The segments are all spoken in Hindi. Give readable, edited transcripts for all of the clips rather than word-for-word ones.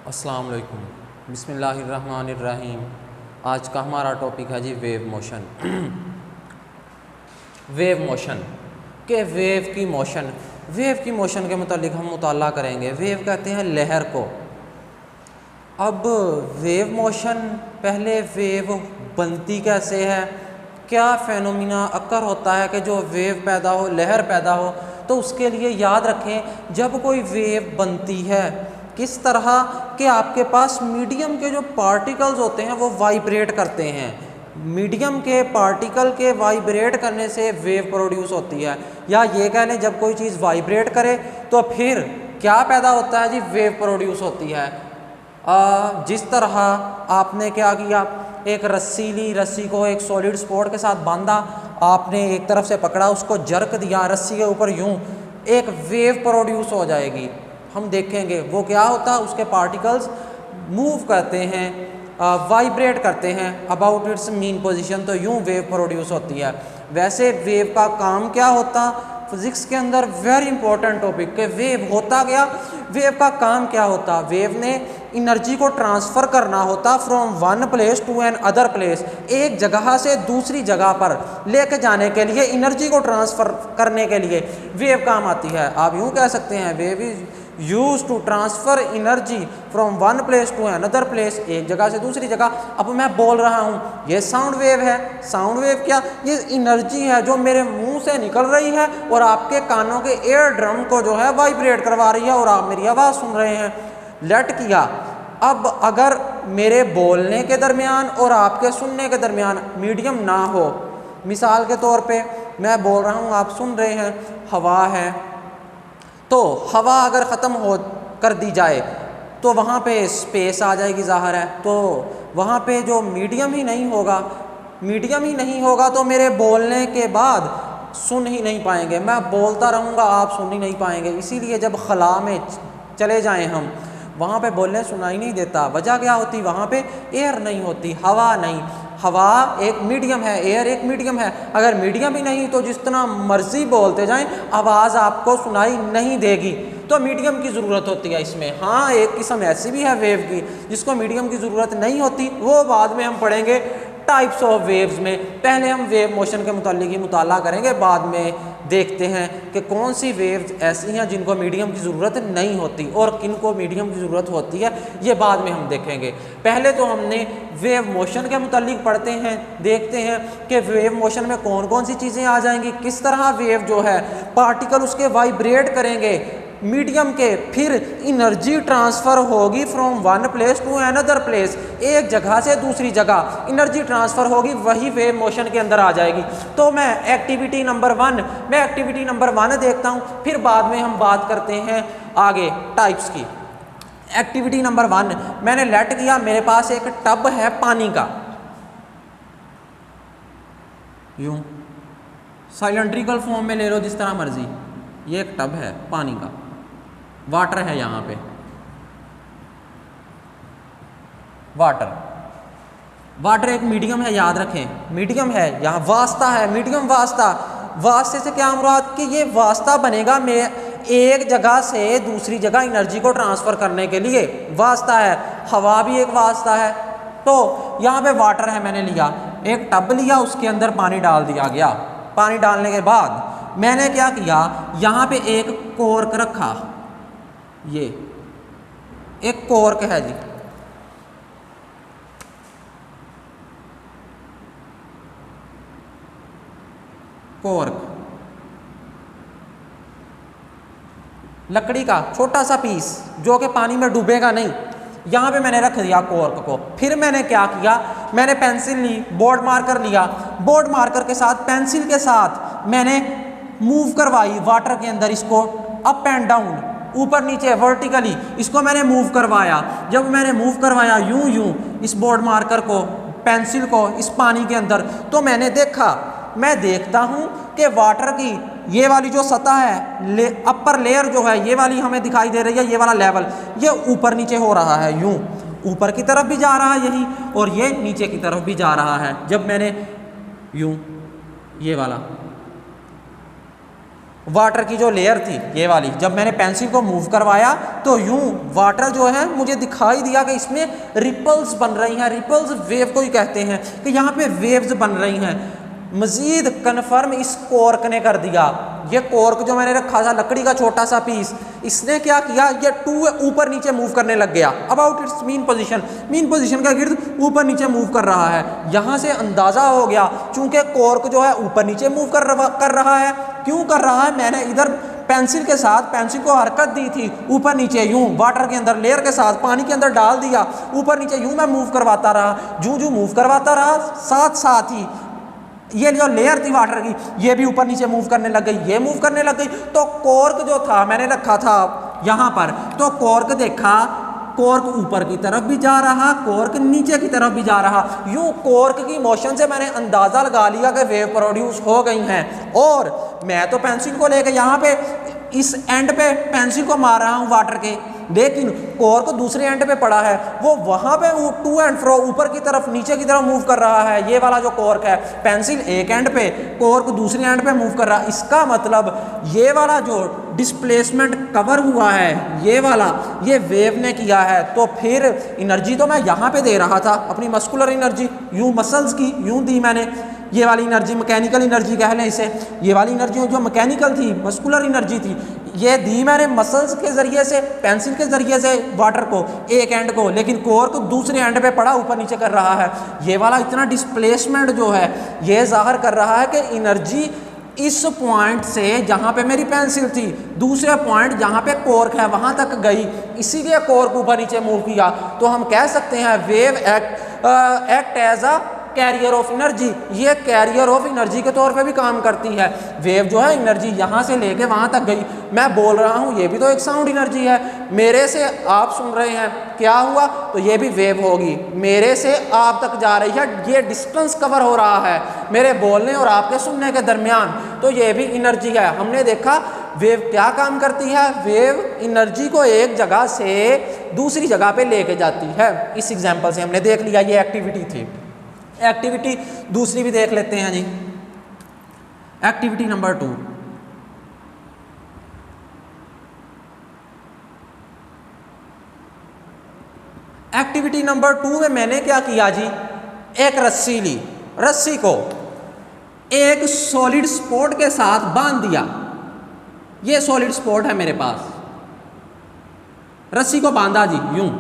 अस्सलाम वालेकुम, बिस्मिल्लाहिर्रहमानिर्रहीम। आज का हमारा टॉपिक है जी वेव मोशन। वेव मोशन के वेव की मोशन के मुतालिक हम मुताला करेंगे। वेव कहते हैं लहर को। अब वेव मोशन, पहले वेव बनती कैसे है, क्या फेनोमिना अक्कर होता है कि जो वेव पैदा हो, लहर पैदा हो। तो उसके लिए याद रखें, जब कोई वेव बनती है किस तरह कि आपके पास मीडियम के जो पार्टिकल्स होते हैं वो वाइब्रेट करते हैं। मीडियम के पार्टिकल के वाइब्रेट करने से वेव प्रोड्यूस होती है। या ये कह लें, जब कोई चीज़ वाइब्रेट करे तो फिर क्या पैदा होता है जी, वेव प्रोड्यूस होती है। जिस तरह आपने क्या किया, एक रस्सी ली, रस्सी को एक सॉलिड स्पॉट के साथ बांधा, आपने एक तरफ से पकड़ा, उसको जर्क दिया रस्सी के ऊपर, यूं एक वेव प्रोड्यूस हो जाएगी। हम देखेंगे वो क्या होता है, उसके पार्टिकल्स मूव करते हैं, वाइब्रेट करते हैं अबाउट इट्स मीन पोजीशन, तो यूं वेव प्रोड्यूस होती है। वैसे वेव का काम क्या होता, फिजिक्स के अंदर वेरी इंपॉर्टेंट टॉपिक के वेव होता क्या, वेव का काम क्या होता। वेव ने एनर्जी को ट्रांसफ़र करना होता from one place to another place, एक जगह से दूसरी जगह पर लेके जाने के लिए, एनर्जी को ट्रांसफ़र करने के लिए वेव काम आती है। आप यूँ कह सकते हैं, wave is use to transfer energy from one place to another place, एक जगह से दूसरी जगह। अब मैं बोल रहा हूँ, ये साउंड वेव है। साउंड वेव क्या, ये एनर्जी है जो मेरे मुंह से निकल रही है और आपके कानों के एयर ड्रम को जो है वाइब्रेट करवा रही है और आप मेरी आवाज़ सुन रहे हैं। लेट किया। अब अगर मेरे बोलने के दरमियान और आपके सुनने के दरमियान मीडियम ना हो, मिसाल के तौर पे मैं बोल रहा हूँ, आप सुन रहे हैं, हवा है, तो हवा अगर ख़त्म हो कर दी जाए तो वहाँ पे स्पेस आ जाएगी, ज़ाहिर है। तो वहाँ पे जो मीडियम ही नहीं होगा तो मेरे बोलने के बाद सुन ही नहीं पाएंगे। मैं बोलता रहूँगा, आप सुन ही नहीं पाएंगे। इसीलिए जब खला में चले जाएं हम, वहाँ पे बोलने सुनाई नहीं देता। वजह क्या होती, वहाँ पे एयर नहीं होती, हवा नहीं। हवा एक मीडियम है, एयर एक मीडियम है। अगर मीडियम ही नहीं तो जितना मर्जी बोलते जाएं आवाज़ आपको सुनाई नहीं देगी। तो मीडियम की ज़रूरत होती है इसमें। हाँ, एक किस्म ऐसी भी है वेव की जिसको मीडियम की ज़रूरत नहीं होती, वो बाद में हम पढ़ेंगे टाइप्स ऑफ वेव्स में। पहले हम वेव मोशन के मुतालिक ही मुताला करेंगे, बाद में देखते हैं कि कौन सी वेव्स ऐसी हैं जिनको मीडियम की ज़रूरत नहीं होती और किन को मीडियम की ज़रूरत होती है, ये बाद में हम देखेंगे। पहले तो हमने वेव मोशन के मुतालिक पढ़ते हैं, देखते हैं कि वेव मोशन में कौन कौन सी चीज़ें आ जाएंगी, किस तरह वेव जो है पार्टिकल उसके वाइब्रेट करेंगे मीडियम के, फिर एनर्जी ट्रांसफ़र होगी from one place to another place, एक जगह से दूसरी जगह एनर्जी ट्रांसफ़र होगी, वही वेव मोशन के अंदर आ जाएगी। तो मैं एक्टिविटी नंबर वन देखता हूँ, फिर बाद में हम बात करते हैं आगे टाइप्स की। एक्टिविटी नंबर 1, मैंने लेट किया, मेरे पास एक टब है पानी का, यूँ साइलेंट्रिकल फॉर्म में ले लो जिस तरह मर्जी। ये एक टब है पानी का, वाटर है, यहाँ पे वाटर एक मीडियम है, याद रखें मीडियम है। यहाँ वास्ता है, मीडियम वास्ते से क्या मुराद कि ये वास्ता बनेगा में एक जगह से दूसरी जगह एनर्जी को ट्रांसफ़र करने के लिए वास्ता है। हवा भी एक वास्ता है। तो यहाँ पे वाटर है, मैंने लिया एक टब लिया, उसके अंदर पानी डाल दिया गया। पानी डालने के बाद मैंने क्या किया, यहाँ पे एक कॉर्क रखा, ये एक कॉर्क है जी, कॉर्क लकड़ी का छोटा सा पीस जो कि पानी में डूबेगा नहीं, यहाँ पे मैंने रख दिया कॉर्क को। फिर मैंने क्या किया, मैंने पेंसिल ली, बोर्ड मार्कर लिया, बोर्ड मार्कर के साथ पेंसिल के साथ मैंने मूव करवाई वाटर के अंदर, इसको अप एंड डाउन, ऊपर नीचे वर्टिकली इसको मैंने मूव करवाया। जब मैंने मूव करवाया यूं इस बोर्ड मार्कर को, पेंसिल को इस पानी के अंदर, तो मैंने देखा, मैं देखता हूँ कि वाटर की ये वाली जो सतह है, अपर लेयर जो है, ये वाली हमें दिखाई दे रही है, ये वाला लेवल, ये ऊपर नीचे हो रहा है, यूं ऊपर की तरफ भी जा रहा है यही, और ये नीचे की तरफ भी जा रहा है। जब मैंने यूं ये वाला वाटर की जो लेयर थी ये वाली, जब मैंने पेंसिल को मूव करवाया तो यूं वाटर जो है मुझे दिखाई दिया कि इसमें रिपल्स बन रही हैं। रिपल्स वेव को ही कहते हैं कि यहाँ पे वेव्स बन रही हैं। मज़ीद कन्फर्म इस कॉर्क ने कर दिया। ये कॉर्क जो मैंने रखा था लकड़ी का छोटा सा पीस, इसने क्या किया, ये टू ऊपर नीचे मूव करने लग गया अबाउट इट्स मीन पोजीशन के गिर्द ऊपर नीचे मूव कर रहा है। यहाँ से अंदाज़ा हो गया चूंकि कॉर्क जो है ऊपर नीचे मूव कर रहा है। क्यों कर रहा है, मैंने इधर पेंसिल के साथ पेंसिल को हरकत दी थी, ऊपर नीचे यूं वाटर के अंदर लेयर के साथ पानी के अंदर डाल दिया, ऊपर नीचे यूं मैं मूव करवाता रहा। जो मूव करवाता रहा साथ साथ ही ये जो लेयर थी वाटर की ये भी ऊपर नीचे मूव करने लग गई, ये मूव करने लग गई। तो कॉर्क जो था मैंने रखा था यहाँ पर, तो कॉर्क देखा, कॉर्क ऊपर की तरफ भी जा रहा, कॉर्क नीचे की तरफ भी जा रहा। यूं कॉर्क की मोशन से मैंने अंदाज़ा लगा लिया कि वेव प्रोड्यूस हो गई हैं। और मैं तो पेंसिल को लेकर यहाँ पे इस एंड पे पेंसिल को मार रहा हूँ वाटर के, लेकिन कॉर्क दूसरे एंड पे पड़ा है, वो वहाँ पे टू एंड फ्रो ऊपर की तरफ नीचे की तरफ मूव कर रहा है। ये वाला जो कॉर्क है, पेंसिल एक एंड पे, कॉर्क दूसरे एंड पे मूव कर रहा है। इसका मतलब ये वाला जो डिस्प्लेसमेंट कवर हुआ है ये वाला, ये वेव ने किया है। तो फिर एनर्जी तो मैं यहाँ पे दे रहा था, अपनी मस्कुलर एनर्जी यूँ मसल्स की यूँ दी मैंने। ये वाली एनर्जी मैकेनिकल एनर्जी कह लें इसे, ये वाली एनर्जी जो मैकेनिकल थी, मस्कुलर एनर्जी थी, ये दी मैंने मसल्स के ज़रिए से, पेंसिल के ज़रिए से वाटर को एक एंड को, लेकिन कॉर्क दूसरे एंड पे पड़ा ऊपर नीचे कर रहा है। ये वाला इतना डिस्प्लेसमेंट जो है ये ज़ाहिर कर रहा है कि एनर्जी इस पॉइंट से जहाँ पे मेरी पेंसिल थी दूसरे पॉइंट जहाँ पे कॉर्क है वहाँ तक गई, इसीलिए कॉर्क ऊपर नीचे मूव किया। तो हम कह सकते हैं wave act as a carrier of energy. ये कैरियर ऑफ एनर्जी के तौर पे भी काम करती है। वेव जो है एनर्जी यहाँ से लेके वहाँ तक गई, मैं बोल रहा हूँ ये भी तो एक साउंड एनर्जी है। मेरे से आप सुन रहे हैं, क्या हुआ, तो ये भी वेव होगी। मेरे से आप तक जा रही है, ये डिस्टेंस कवर हो रहा है मेरे बोलने और आपके सुनने के दरमियान, तो ये भी एनर्जी है। हमने देखा वेव क्या काम करती है, वेव एनर्जी को एक जगह से दूसरी जगह पे लेके जाती है। इस एग्जाम्पल से हमने देख लिया, ये एक्टिविटी थी। एक्टिविटी दूसरी भी देख लेते हैं जी, एक्टिविटी नंबर 2। एक्टिविटी नंबर 2 में मैंने क्या किया जी, एक रस्सी ली, रस्सी को एक सॉलिड स्पॉट के साथ बांध दिया। ये सॉलिड स्पॉट है मेरे पास, रस्सी को बांधा जी यूं,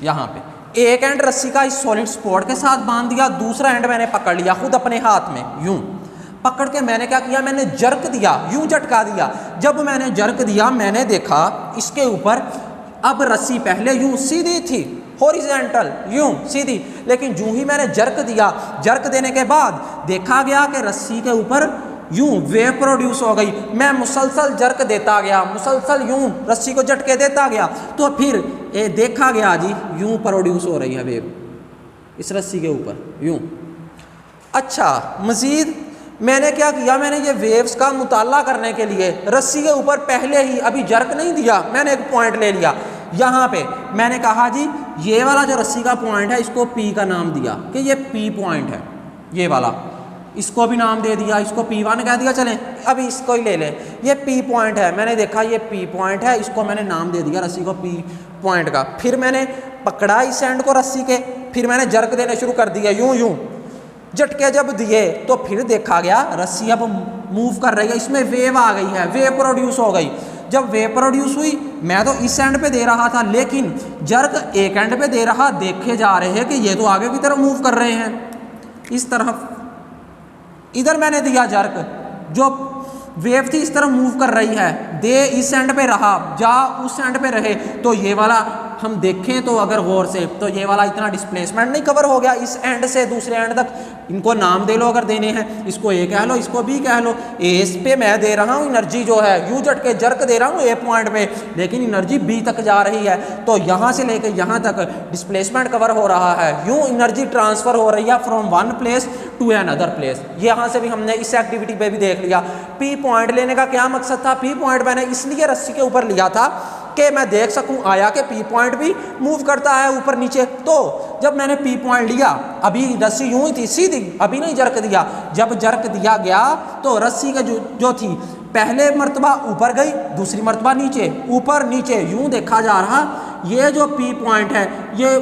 यहां पे एक एंड रस्सी का इस सॉलिड स्पॉट के साथ बांध दिया, दूसरा एंड मैंने पकड़ लिया खुद अपने हाथ में यूं पकड़ के। मैंने क्या किया, मैंने जर्क दिया, यूं झटका दिया। जब मैंने जर्क दिया मैंने देखा इसके ऊपर अब रस्सी पहले यूं सीधी थी, हॉरिजॉन्टल यूं सीधी, लेकिन जो ही मैंने जर्क दिया, जर्क देने के बाद देखा गया कि रस्सी के ऊपर यूं वेव प्रोड्यूस हो गई। मैं मुसलसल जर्क देता गया, मुसलसल यूं रस्सी को झटके देता गया, तो फिर ये देखा गया जी यूं प्रोड्यूस हो रही है वेव इस रस्सी के ऊपर यूं। अच्छा, मज़ीद मैंने क्या किया, मैंने ये वेव्स का मुताला करने के लिए रस्सी के ऊपर पहले ही अभी जर्क नहीं दिया, मैंने एक पॉइंट ले लिया यहाँ पे। मैंने कहा जी ये वाला जो रस्सी का पॉइंट है इसको पी का नाम दिया कि ये पी पॉइंट है, ये वाला, इसको भी नाम दे दिया, इसको P1 कह दिया। चलें अभी इसको ही ले लें, ये P पॉइंट है, मैंने देखा ये P पॉइंट है, इसको मैंने नाम दे दिया रस्सी को P पॉइंट का। फिर मैंने पकड़ा इस एंड को रस्सी के, फिर मैंने जर्क देने शुरू कर दिया यूं यूं। झटके जब दिए तो फिर देखा गया रस्सी अब मूव कर रही है, इसमें वेव आ गई है, वेव प्रोड्यूस हो गई। जब वेव प्रोड्यूस हुई मैं तो इस एंड पे दे रहा था, लेकिन जर्क एक एंड पे दे रहा, देखे जा रहे हैं कि ये तो आगे की तरफ मूव कर रहे हैं इस तरफ। इधर मैंने दिया जर्क, जो वेव थी इस तरफ मूव कर रही है, दे इस एंड पे रहा, जा उस एंड पे रहे, तो ये वाला हम देखें तो अगर गौर से तो ये वाला इतना डिस्प्लेसमेंट नहीं कवर हो गया इस एंड से दूसरे एंड तक। इनको नाम दे लो अगर देने हैं, इसको ए कह लो, इसको बी कह लो। इस पे मैं दे रहा हूँ एनर्जी जो है यू झटके जर्क दे रहा हूँ ए पॉइंट पे, लेकिन एनर्जी बी तक जा रही है, तो यहाँ से लेके यहाँ तक डिस्प्लेसमेंट कवर हो रहा है। यूँ एनर्जी ट्रांसफ़र हो रही है from one place to another place. यहाँ से भी हमने इस एक्टिविटी पे भी देख लिया। पी पॉइंट लेने का क्या मकसद था, पी पॉइंट मैंने इसलिए रस्सी के ऊपर लिया था कि मैं देख सकूं आया कि पी पॉइंट भी मूव करता है ऊपर नीचे। तो जब मैंने पी पॉइंट लिया, अभी रस्सी यूं ही थी सीधी, अभी नहीं जर्क दिया, जब जर्क दिया गया तो रस्सी का जो थी पहले मर्तबा ऊपर गई, दूसरी मर्तबा नीचे, ऊपर नीचे यूं देखा जा रहा, ये जो पी पॉइंट है ये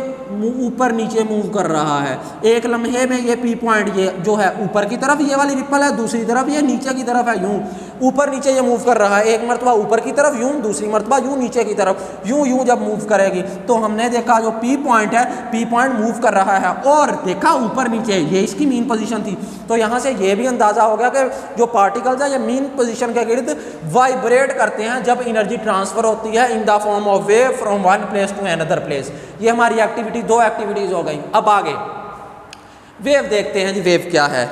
ऊपर नीचे मूव कर रहा है। एक लम्हे में ये पी पॉइंट ये जो है ऊपर की तरफ ये वाली रिपल है, दूसरी तरफ ये नीचे की तरफ है, यूं ऊपर नीचे ये मूव कर रहा है। एक मरतबा ऊपर की तरफ यूं, दूसरी मरतबा यूं नीचे की तरफ, यूं यूं जब मूव करेगी तो हमने देखा जो पी पॉइंट है, पी पॉइंट मूव कर रहा है और देखा ऊपर नीचे, ये इसकी मीन पोजीशन थी। तो यहाँ से ये भी अंदाज़ा हो गया कि जो पार्टिकल्स है ये मीन पोजीशन के गिर्द वाइब्रेट करते हैं जब एनर्जी ट्रांसफ़र होती है in the form of wave from one place to another place. ये हमारी एक्टिविटी, दो एक्टिविटीज़ हो गई। अब आगे वेव देखते हैं जी, वेव क्या है।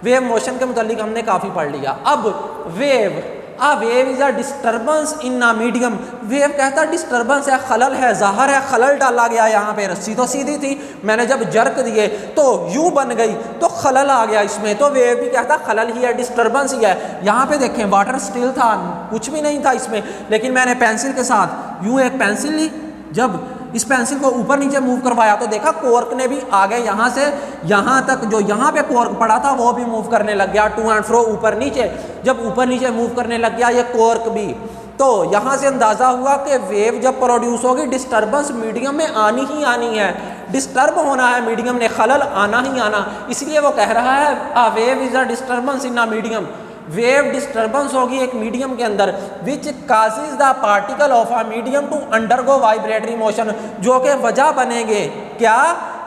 वेव मोशन के मुतालिक हमने काफ़ी पढ़ लिया। अब wave, ah wave is a disturbance in a medium. Wave कहता है डिस्टर्बेंस है, खलल है, ज़ाहिर है खलल डाला गया। यहाँ पे रस्सी तो सीधी थी, मैंने जब जर्क दिए तो यूं बन गई तो खलल आ गया इसमें, तो वेव भी कहता खलल ही है, डिस्टर्बेंस ही है। यहाँ पे देखें वाटर स्टिल था, कुछ भी नहीं था इसमें, लेकिन मैंने पेंसिल के साथ यूं एक पेंसिल ली, जब इस पेंसिल को ऊपर नीचे मूव करवाया तो देखा कॉर्क ने भी आगे यहाँ से यहाँ तक जो यहाँ पे कॉर्क पड़ा था वो भी मूव करने लग गया, टू एंड फ्रो, ऊपर नीचे। जब ऊपर नीचे मूव करने लग गया ये कॉर्क भी, तो यहाँ से अंदाज़ा हुआ कि वेव जब प्रोड्यूस होगी डिस्टर्बेंस मीडियम में आनी ही आनी है, डिस्टर्ब होना है मीडियम ने, खलल आना ही आना। इसलिए वो कह रहा है a wave is a disturbance in a medium. Wave disturbance होगी एक मीडियम के अंदर which causes the particle of a medium to undergo vibratory motion, जो कि वजह बनेंगे क्या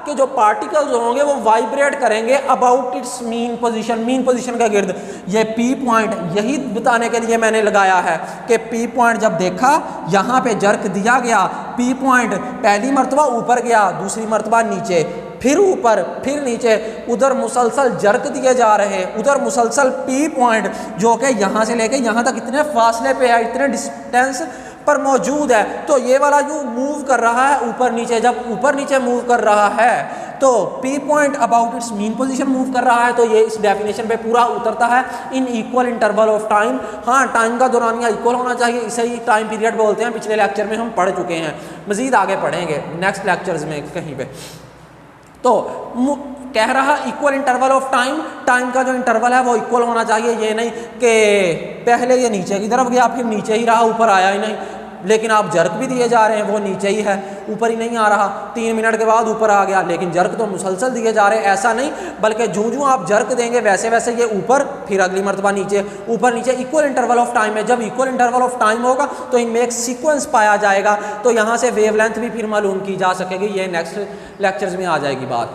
कि जो पार्टिकल्स होंगे वो वाइब्रेट करेंगे about it's mean position, mean position के गिर्द। ये पी पॉइंट यही बताने के लिए मैंने लगाया है कि पी पॉइंट जब देखा यहाँ पे जर्क दिया गया, पी पॉइंट पहली मरतबा ऊपर गया, दूसरी मरतबा नीचे, फिर ऊपर, फिर नीचे, उधर मुसलसल जर्क दिए जा रहे हैं, उधर मुसलसल पी पॉइंट जो कि यहाँ से लेके यहाँ तक इतने फासले पे है, इतने डिस्टेंस पर मौजूद है। तो ये वाला यूँ मूव कर रहा है ऊपर नीचे, जब ऊपर नीचे मूव कर रहा है तो P point about it's mean position move कर रहा है। तो ये इस डेफिनेशन पे पूरा उतरता है in equal interval of time. हाँ, टाइम का दौरानिया इक्वल होना चाहिए, इसे ही टाइम पीरियड बोलते हैं। पिछले लेक्चर में हम पढ़ चुके हैं, मज़ीद आगे पढ़ेंगे नेक्स्ट लेक्चर्स में कहीं पे। तो कह रहा equal interval of time, time का जो इंटरवल है वो इक्वल होना चाहिए। ये नहीं कि पहले ये नीचे की तरफ गया फिर नीचे ही रहा, ऊपर आया ही नहीं, लेकिन आप जर्क भी दिए जा रहे हैं वो नीचे ही है, ऊपर ही नहीं आ रहा। 3 मिनट के बाद ऊपर आ गया, लेकिन जर्क तो मुसलसल दिए जा रहे हैं। ऐसा नहीं, बल्कि जूं जूं आप जर्क देंगे वैसे वैसे ये ऊपर, फिर अगली मरतबा नीचे, ऊपर नीचे। इक्वल इंटरवल ऑफ टाइम है, जब इक्वल इंटरवल ऑफ टाइम होगा तो इनमें एक सीक्वेंस पाया जाएगा, तो यहाँ से वेवलेंथ भी फिर मालूम की जा सकेगी। ये नेक्स्ट लेक्चर्स में आ जाएगी बात।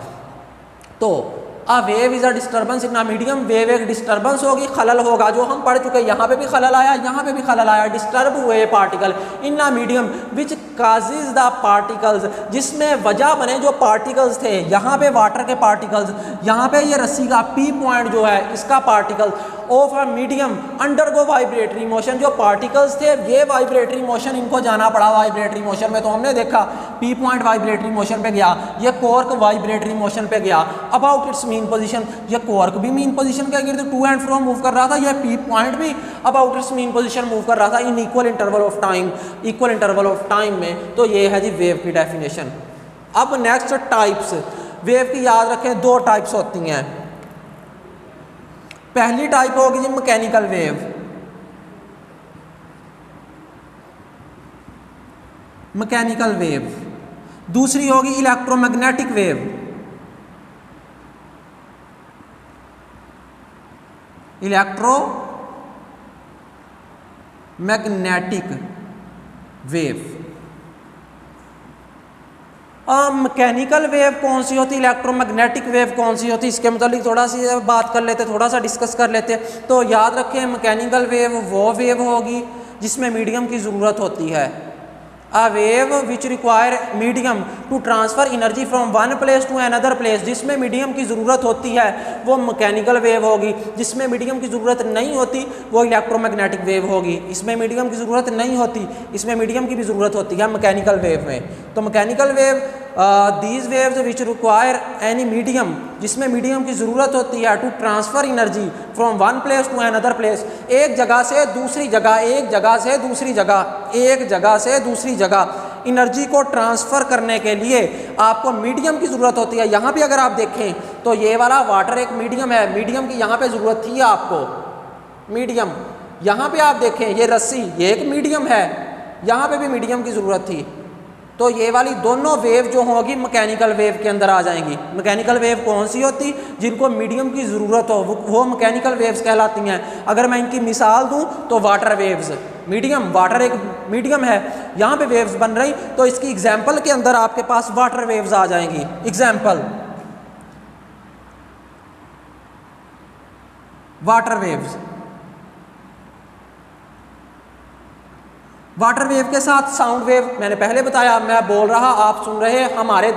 तो a wave is a disturbance in a medium, wave एक डिस्टर्बेंस होगी, खलल होगा, जो हम पढ़ चुके हैं। यहाँ पे भी खलल आया, यहाँ पे भी खलल आया, डिस्टर्ब हुए particle in a medium which causes the particles, जिसमें वजह बने जो पार्टिकल्स थे। यहाँ पे वाटर के पार्टिकल्स, यहाँ पे ये रस्सी का पी पॉइंट जो है इसका particle of a medium undergo vibratory motion, जो पार्टिकल्स थे ये वाइब्रेटरी मोशन इनको जाना पड़ा वाइब्रेटरी मोशन में। तो हमने देखा पी पॉइंट वाइब्रेटरी मोशन पे गया, ये कॉर्क वाइब्रेटरी मोशन पे गया अबाउट इट्स मीन पोजीशन। ये कॉर्क भी मीन पोजीशन के गिर्द टू एंड फ्रो मूव कर रहा था, ये पी पॉइंट भी about it's mean position move कर रहा था in equal interval of time, equal interval of time में। तो ये है जी वेव की डेफिनेशन। अब नेक्स्ट टाइप्स वेव की याद रखें, 2 टाइप्स होती हैं। पहली टाइप होगी जी मैकेनिकल वेव, मैकेनिकल वेव। दूसरी होगी electromagnetic wave, electromagnetic wave. Mechanical wave कौन सी होती, इलेक्ट्रोमैग्नेटिक वेव कौन सी होती, इसके मुतालिक थोड़ा सी बात कर लेते, थोड़ा सा डिस्कस कर लेते। तो याद रखें मैकेनिकल वेव वो वेव होगी जिसमें मीडियम की ज़रूरत होती है। A wave which require medium to transfer energy from one place to another place, जिसमें मीडियम की ज़रूरत होती है वो मैकेनिकल वेव होगी। जिसमें मीडियम की ज़रूरत नहीं होती वो इलेक्ट्रोमैग्नेटिक वेव होगी। इसमें मीडियम की ज़रूरत नहीं होती, इसमें मीडियम की भी ज़रूरत होती है मैकेनिकल वेव में। तो mechanical wave these waves which require any medium, जिसमें मीडियम की ज़रूरत होती है to transfer energy from one place to another place, एक जगह से दूसरी जगह, एक जगह से दूसरी जगह, एक जगह से दूसरी जगह एनर्जी को ट्रांसफ़र करने के लिए आपको मीडियम की ज़रूरत होती है। यहाँ पे अगर आप देखें तो ये वाला वाटर एक मीडियम है, मीडियम की यहाँ पे ज़रूरत थी आपको, मीडियम। यहाँ पे आप देखें ये रस्सी, ये एक मीडियम है, यहाँ पे भी मीडियम की ज़रूरत थी। तो ये वाली दोनों वेव जो होगी मैकेनिकल वेव के अंदर आ जाएंगी। मैकेनिकल वेव कौन सी होती, जिनको मीडियम की ज़रूरत हो वो मैकेनिकल वेव्स कहलाती हैं। अगर मैं इनकी मिसाल दूं तो वाटर वेव्स, मीडियम, वाटर एक मीडियम है, यहाँ पे वेव्स बन रही, तो इसकी एग्जाम्पल के अंदर आपके पास वाटर वेव्स आ जाएंगी। Example water waves, water wave के साथ साउंड वेव मैंने पहले बताया, मैं बोल रहा आप सुन रहे, हमारे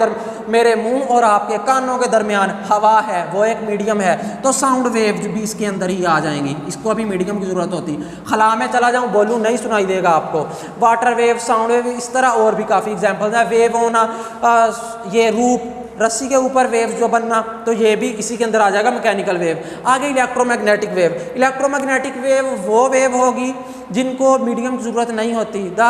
मेरे मुंह और आपके कानों के दरमियान हवा है, वो एक मीडियम है, तो साउंड वेव भी इसके अंदर ही आ जाएंगी, इसको अभी मीडियम की ज़रूरत होती। खला में चला जाऊं, बोलूं, नहीं सुनाई देगा आपको। वाटर वेव, साउंड वेव, इस तरह और भी काफ़ी एग्जाम्पल्स हैं। वेव होना, ये रूप, रस्सी के ऊपर वेव जो बनना, तो ये भी इसी के अंदर आ जाएगा मैकेनिकल वेव। आगे इलेक्ट्रोमैग्नेटिक वेव, इलेक्ट्रोमैग्नेटिक वेव वो वेव होगी जिनको मीडियम की ज़रूरत नहीं होती। The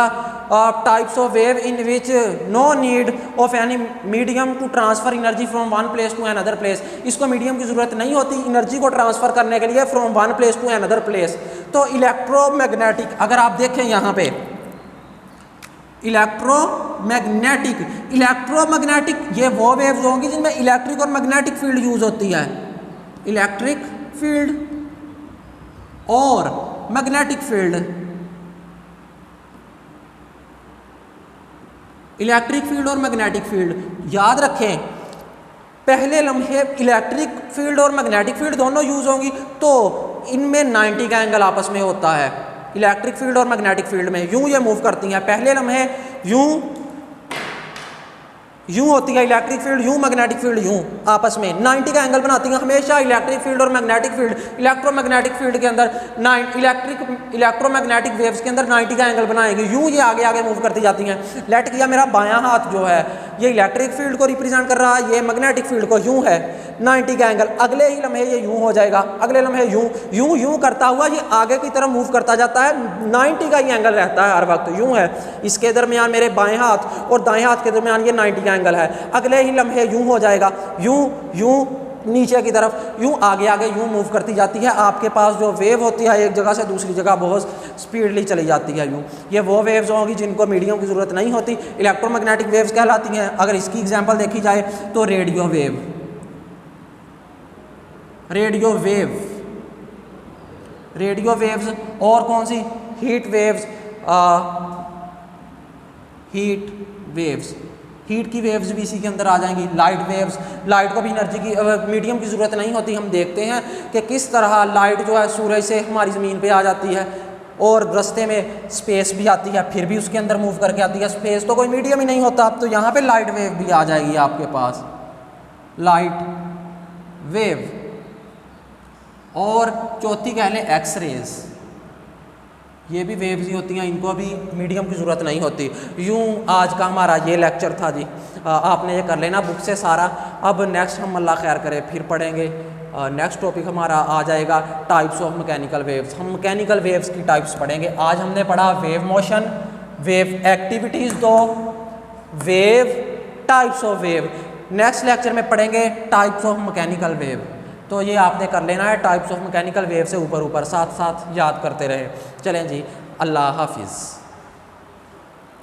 types of wave in which no need of any medium to transfer energy from one place to another place, इसको मीडियम की ज़रूरत नहीं होती एनर्जी को ट्रांसफ़र करने के लिए from one place to another place. तो इलेक्ट्रोमैग्नेटिक, अगर आप देखें यहाँ पे इलेक्ट्रोमैग्नेटिक, इलेक्ट्रोमैग्नेटिक ये वो वेव्स होंगी जिनमें इलेक्ट्रिक और मैग्नेटिक फील्ड यूज होती है, इलेक्ट्रिक फील्ड और मैग्नेटिक फील्ड, इलेक्ट्रिक फील्ड और मैग्नेटिक फील्ड। याद रखें पहले लम्हे इलेक्ट्रिक फील्ड और मैग्नेटिक फील्ड दोनों यूज होंगी, तो इनमें 90 का एंगल आपस में होता है। इलेक्ट्रिक फील्ड और मैग्नेटिक फील्ड में यूं ये मूव करती हैं, पहले लम्हे यूं होती है इलेक्ट्रिक फील्ड, यूं मैग्नेटिक फील्ड, यूं आपस में 90 का एंगल बनाती हैं हमेशा। इलेक्ट्रिक फील्ड और मैग्नेटिक फील्ड, इलेक्ट्रोमैग्नेटिक फील्ड के अंदर इलेक्ट्रोमैग्नेटिक वेव्स के अंदर 90 का एंगल बनाएंगे, यूं ये आगे आगे मूव करती जाती हैं। लेट किया मेरा बायां हाथ जो है ये इलेक्ट्रिक फील्ड को रिप्रेजेंट कर रहा है, ये मैग्नेटिक फील्ड को, यूं है 90 का एंगल। अगले ही लम्हे ये यूं हो जाएगा, अगले लम्हे यूं यूं यूं करता हुआ ये आगे की तरफ मूव करता जाता है, 90 का ही एंगल रहता है हर वक्त, यूं है। इसके दरमियान मेरे बाएं हाथ और दाएं हाथ के दरमियान ये 90 का एंगल है। अगले ही लम्हे यूं हो जाएगा, यूं यूं नीचे की तरफ, यूं आगे आगे यूं मूव करती जाती है। आपके पास जो वेव होती है एक जगह से दूसरी जगह बहुत स्पीडली चली जाती है यूं। ये वो वेव्स होंगी जिनको मीडियम की ज़रूरत नहीं होती, इलेक्ट्रोमैग्नेटिक वेव्स कहलाती हैं। अगर इसकी एग्जांपल देखी जाए तो radio wave, radio wave, radio waves, और कौन सी, heat waves, heat waves, heat की वेव्स भी इसी के अंदर आ जाएंगी। लाइट वेव्स, लाइट को भी एनर्जी की मीडियम की ज़रूरत नहीं होती। हम देखते हैं कि किस तरह लाइट जो है सूरज से हमारी ज़मीन पे आ जाती है और रास्ते में स्पेस भी आती है, फिर भी उसके अंदर मूव करके आती है। स्पेस तो कोई मीडियम ही नहीं होता, तो यहाँ पे लाइट वेव भी आ जाएगी आपके पास, लाइट वेव। और चौथी कह लें एक्स रेज, ये भी वेव्स ही होती हैं, इनको भी मीडियम की ज़रूरत नहीं होती। यूं आज का हमारा ये लेक्चर था जी, आपने ये कर लेना बुक से सारा। अब नेक्स्ट हम अल्लाह खैर करे फिर पढ़ेंगे। नेक्स्ट टॉपिक हमारा आ जाएगा टाइप्स ऑफ मैकेनिकल वेव्स। हम मैकेनिकल वेव्स की टाइप्स पढ़ेंगे। आज हमने पढ़ा वेव मोशन, वेव एक्टिविटीज़, दो wave, types of wave. Next lecture में पढ़ेंगे टाइप्स ऑफ मैकेनिकल वेव। तो ये आपने कर लेना है, टाइप्स ऑफ मैकेनिकल वेव से ऊपर ऊपर साथ साथ याद करते रहे। चलें जी, अल्लाह हाफिज़।